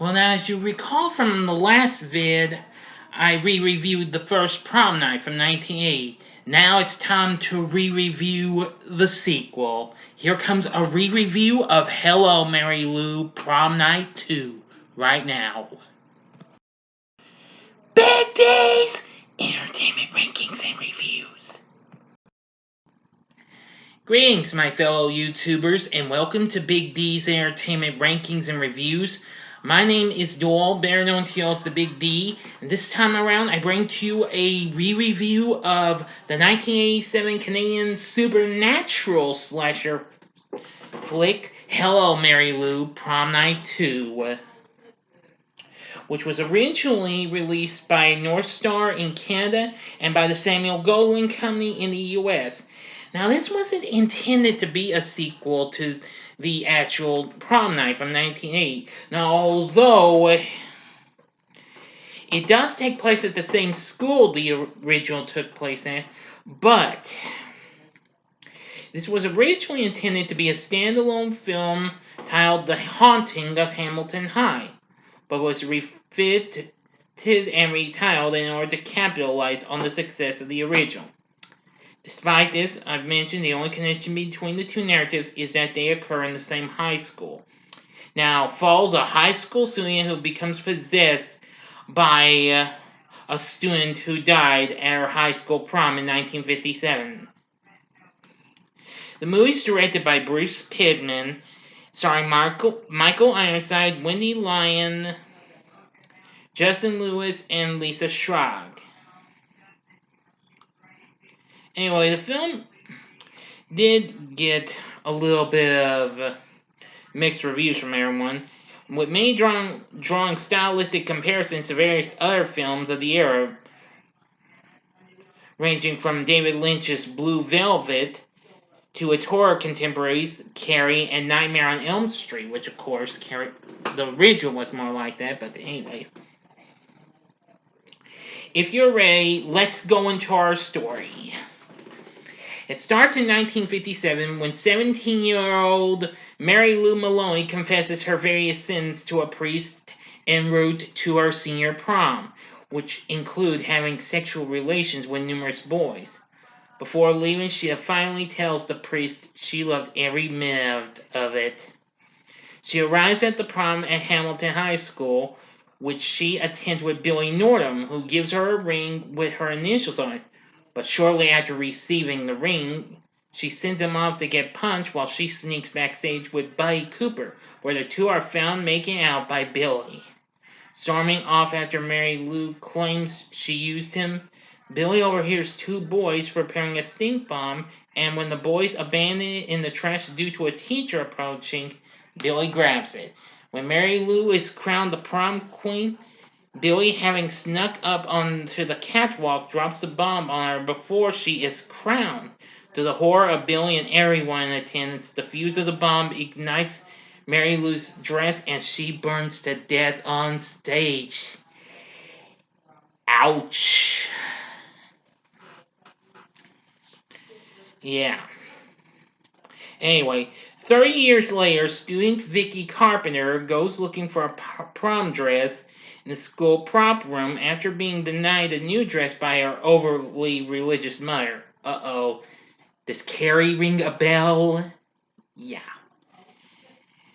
Well, now, as you recall from the last vid, I re-reviewed the first Prom Night from 1980. Now it's time to re-review the sequel. Here comes a re-review of Hello, Mary Lou, Prom Night 2, right now. Big D's Entertainment Rankings and Reviews. Greetings, my fellow YouTubers, and welcome to Big D's Entertainment Rankings and Reviews. My name is Doyle, better known to you as the Big D, and this time around I bring to you a re-review of the 1987 Canadian supernatural slasher flick, Hello, Mary Lou, Prom Night II, which was originally released by North Star in Canada and by the Samuel Goldwyn Company in the US. Now, this wasn't intended to be a sequel to the actual Prom Night from 1980. Now, although it does take place at the same school the original took place at, but this was originally intended to be a standalone film titled The Haunting of Hamilton High, but was refitted and retitled in order to capitalize on the success of the original. Despite this, I've mentioned the only connection between the two narratives is that they occur in the same high school. Now, follows a high school student who becomes possessed by a student who died at her high school prom in 1957. The movie is directed by Bruce Pittman, starring Michael Ironside, Wendy Lyon, Justin Lewis, and Lisa Schrag. Anyway, the film did get a little bit of mixed reviews from everyone, with many drawing stylistic comparisons to various other films of the era, ranging from David Lynch's Blue Velvet to its horror contemporaries, Carrie and Nightmare on Elm Street, which, of course, Carrie, the original was more like that, but anyway. If you're ready, let's go into our story. It starts in 1957 when 17-year-old Mary Lou Maloney confesses her various sins to a priest en route to her senior prom, which include having sexual relations with numerous boys. Before leaving, she finally tells the priest she loved every minute of it. She arrives at the prom at Hamilton High School, which she attends with Billy Nordham, who gives her a ring with her initials on it. But shortly after receiving the ring, she sends him off to get punched while she sneaks backstage with Buddy Cooper, where the two are found making out by Billy. Storming off after Mary Lou claims she used him, Billy overhears two boys preparing a stink bomb, and when the boys abandon it in the trash due to a teacher approaching, Billy grabs it. When Mary Lou is crowned the prom queen, Billy, having snuck up onto the catwalk, drops a bomb on her before she is crowned. To the horror of Billy and everyone in attendance, the fuse of the bomb ignites Mary Lou's dress and she burns to death on stage. Ouch. Yeah. Anyway, 30 years later, student Vicky Carpenter goes looking for a prom dress in the school prop room after being denied a new dress by her overly religious mother. Uh-oh. Does Carrie ring a bell? Yeah.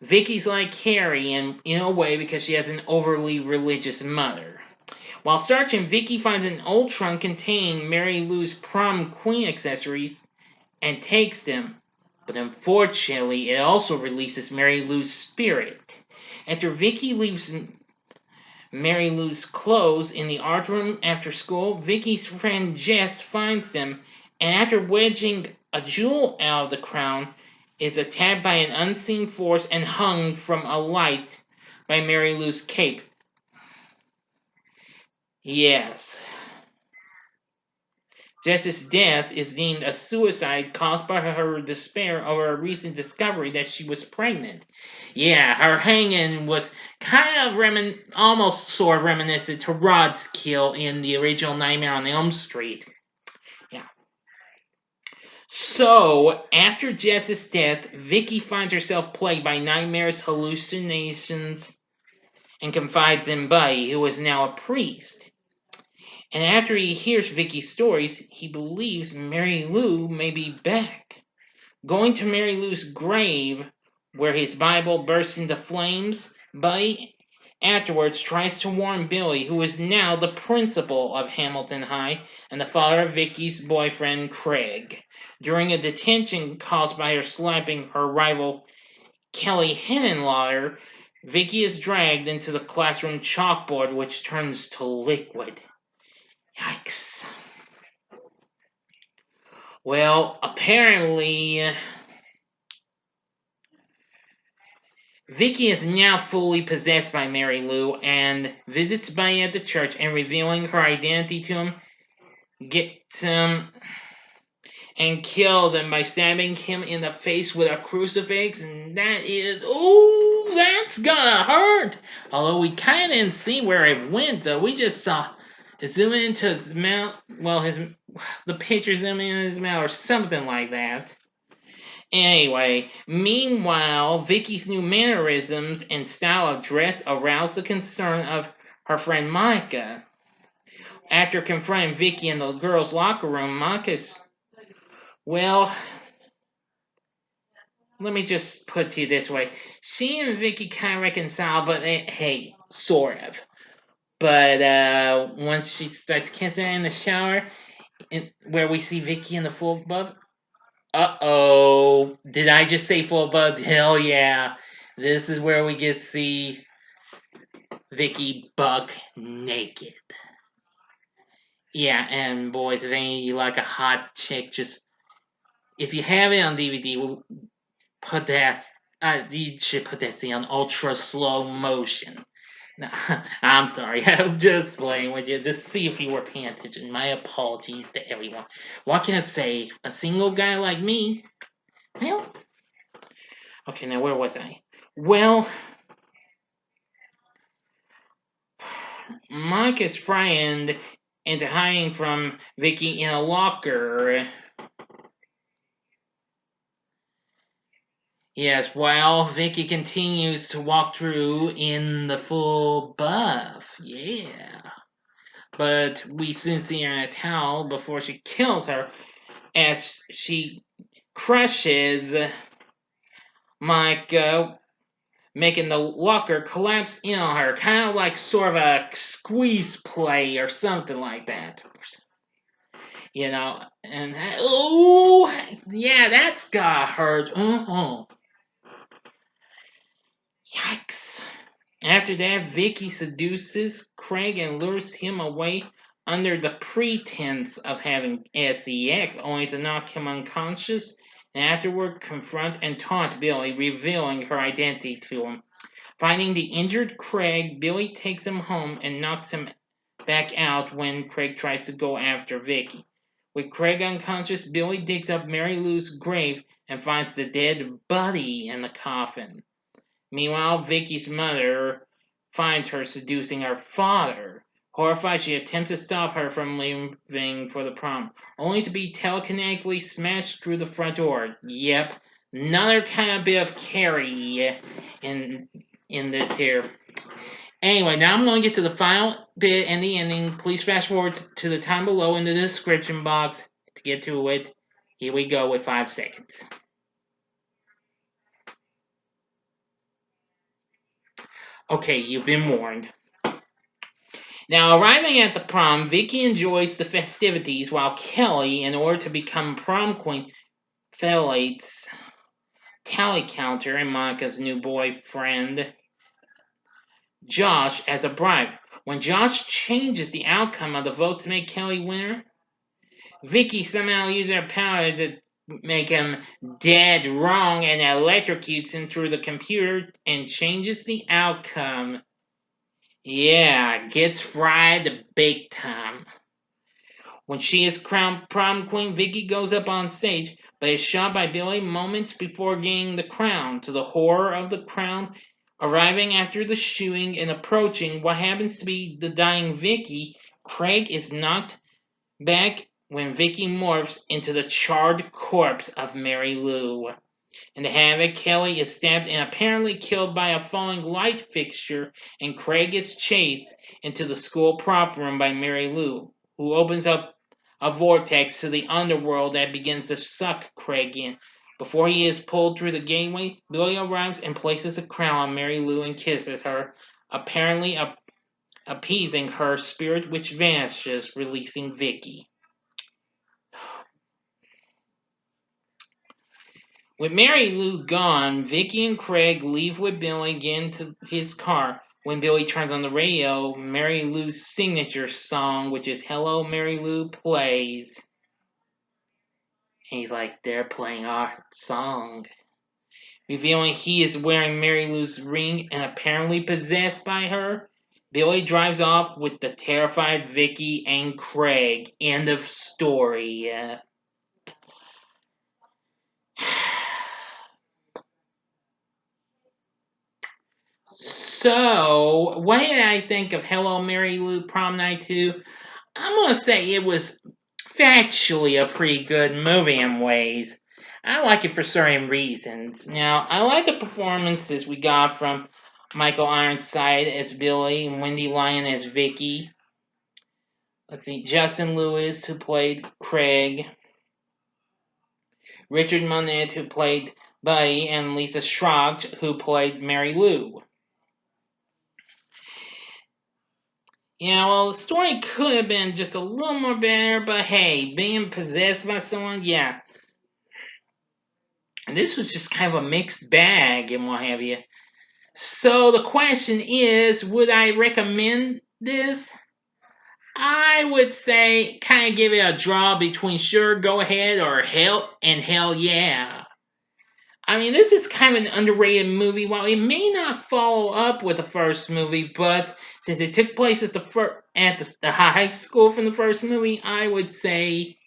Vicky's like Carrie in a way because she has an overly religious mother. While searching, Vicky finds an old trunk containing Mary Lou's prom queen accessories and takes them. But unfortunately, it also releases Mary Lou's spirit. After Vicky leaves Mary Lou's clothes in the art room after school, Vicky's friend Jess finds them, and after wedging a jewel out of the crown, is attacked by an unseen force and hung from a light by Mary Lou's cape. Yes. Jess's death is deemed a suicide caused by her despair over a recent discovery that she was pregnant. Yeah, her hanging was kind of almost sort of reminiscent to Rod's kill in the original Nightmare on Elm Street. Yeah. So, after Jess's death, Vicky finds herself plagued by nightmares, hallucinations, and confides in Buddy, who is now a priest. And after he hears Vicky's stories, he believes Mary Lou may be back. Going to Mary Lou's grave, where his Bible bursts into flames, Buddy afterwards tries to warn Billy, who is now the principal of Hamilton High and the father of Vicky's boyfriend Craig. During a detention caused by her slapping her rival Kelly Henenlotter, Vicky is dragged into the classroom chalkboard, which turns to liquid. Yikes. Well, apparently, Vicky is now fully possessed by Mary Lou and visits Buddy at the church, and revealing her identity to him, gets him and kills him by stabbing him in the face with a crucifix, and that's gonna hurt! Although we kinda didn't see where it went, though. We just saw it zoom into his mouth, the picture zoom in his mouth or something like that. Anyway, meanwhile, Vicky's new mannerisms and style of dress aroused the concern of her friend Micah. After confronting Vicky in the girls' locker room, Micah's, well, let me just put it to you this way. She and Vicky kind of reconcile, but hey, sort of. But once she starts kissing her in the shower, where we see Vicky in the full buff, uh-oh. Did I just say full buff? Hell yeah. This is where we get to see Vicky buck naked. Yeah, and boys, if any of you like a hot chick, just, if you have it on DVD, put that, you should put that thing on ultra slow motion. No, I'm sorry, I'm just playing with you. Just see if you were paying attention. My apologies to everyone. What can I say? A single guy like me? Well, okay, now where was I? Well, Mike is frightened into hiding from Vicky in a locker. Yes, while Vicky continues to walk through in the full buff. Yeah. But we soon see her in a towel before she kills her as she crushes Mike, making the locker collapse in on her. Kind of like sort of a squeeze play or something like that. You know, and oh, yeah, that's got hurt. Yikes. After that, Vicky seduces Craig and lures him away under the pretense of having sex, only to knock him unconscious, and afterward confront and taunt Billy, revealing her identity to him. Finding the injured Craig, Billy takes him home and knocks him back out when Craig tries to go after Vicky. With Craig unconscious, Billy digs up Mary Lou's grave and finds the dead Buddy in the coffin. Meanwhile, Vicky's mother finds her seducing her father. Horrified, she attempts to stop her from leaving for the prom, only to be telekinetically smashed through the front door. Yep, another kind of bit of Carrie in this here. Anyway, now I'm going to get to the final bit and the ending. Please fast forward to the time below in the description box to get to it. Here we go with 5 seconds. Okay, you've been warned. Now, arriving at the prom, Vicky enjoys the festivities while Kelly, in order to become prom queen, fellates tally counter and Monica's new boyfriend, Josh, as a bribe. When Josh changes the outcome of the votes to make Kelly winner, Vicky somehow uses her power to make him dead wrong and electrocutes him through the computer and changes the outcome. Yeah, gets fried big time. When she is crowned prom queen, Vicky goes up on stage, but is shot by Billy moments before getting the crown. To the horror of the crown, arriving after the shooting and approaching what happens to be the dying Vicky, Craig is knocked back when Vicky morphs into the charred corpse of Mary Lou. In the havoc, Kelly is stabbed and apparently killed by a falling light fixture, and Craig is chased into the school prop room by Mary Lou, who opens up a vortex to the underworld that begins to suck Craig in. Before he is pulled through the gateway, Billy arrives and places a crown on Mary Lou and kisses her, apparently appeasing her spirit, which vanishes, releasing Vicky. With Mary Lou gone, Vicky and Craig leave with Billy, get into his car. When Billy turns on the radio, Mary Lou's signature song, which is Hello Mary Lou, plays. And he's like, they're playing our song. Revealing he is wearing Mary Lou's ring and apparently possessed by her, Billy drives off with the terrified Vicky and Craig. End of story. So, what did I think of Hello Mary Lou Prom Night 2? I'm going to say it was factually a pretty good movie in ways. I like it for certain reasons. Now, I like the performances we got from Michael Ironside as Billy and Wendy Lyon as Vicky. Let's see, Justin Lewis, who played Craig, Richard Monette, who played Buddy, and Lisa Schrock, who played Mary Lou. Yeah, well, the story could have been just a little more better, but hey, being possessed by someone, yeah. And this was just kind of a mixed bag and what have you. So the question is, would I recommend this? I would say kind of give it a draw between sure, go ahead, or hell and hell yeah. I mean, this is kind of an underrated movie. While it may not follow up with the first movie, but since it took place at the high school from the first movie, I would say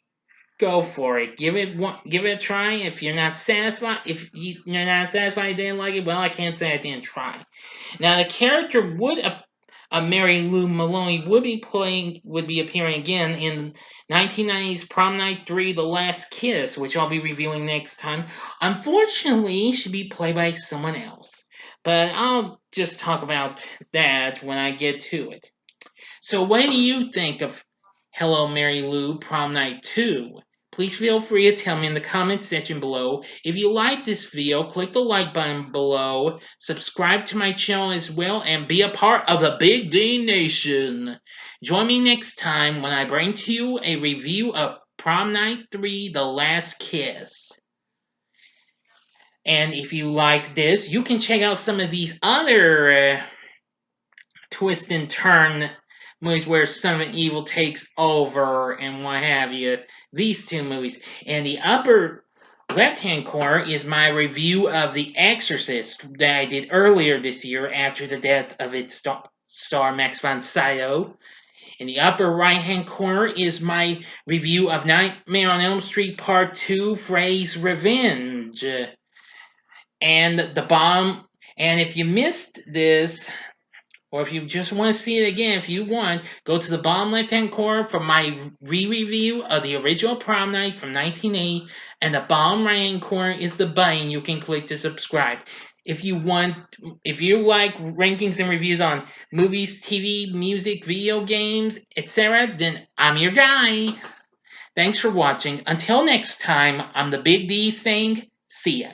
go for it. Give it a try. If you're not satisfied, you're not satisfied, didn't like it. Well, I can't say I didn't try. Now, the character Mary Lou Maloney would be appearing again in 1990's Prom Night 3: The Last Kiss, which I'll be reviewing next time. Unfortunately, she'd be played by someone else, but I'll just talk about that when I get to it. So, what do you think of Hello Mary Lou Prom Night 2? Please feel free to tell me in the comment section below. If you like this video, click the like button below, subscribe to my channel as well, and be a part of the Big D Nation. Join me next time when I bring to you a review of Prom Night 3: The Last Kiss. And if you like this, you can check out some of these other twist and turn movies where Son of Evil takes over and what have you. These two movies. And the upper left-hand corner is my review of The Exorcist that I did earlier this year after the death of its star Max von Sydow. In the upper right-hand corner is my review of Nightmare on Elm Street Part 2, Freddy's Revenge. And if you missed this, or if you just want to see it again, if you want, go to the bottom left-hand corner for my re-review of the original Prom Night from 1980, and the bottom right-hand corner is the button you can click to subscribe. If you like rankings and reviews on movies, TV, music, video games, etc., then I'm your guy. Thanks for watching. Until next time, I'm the Big D saying, see ya.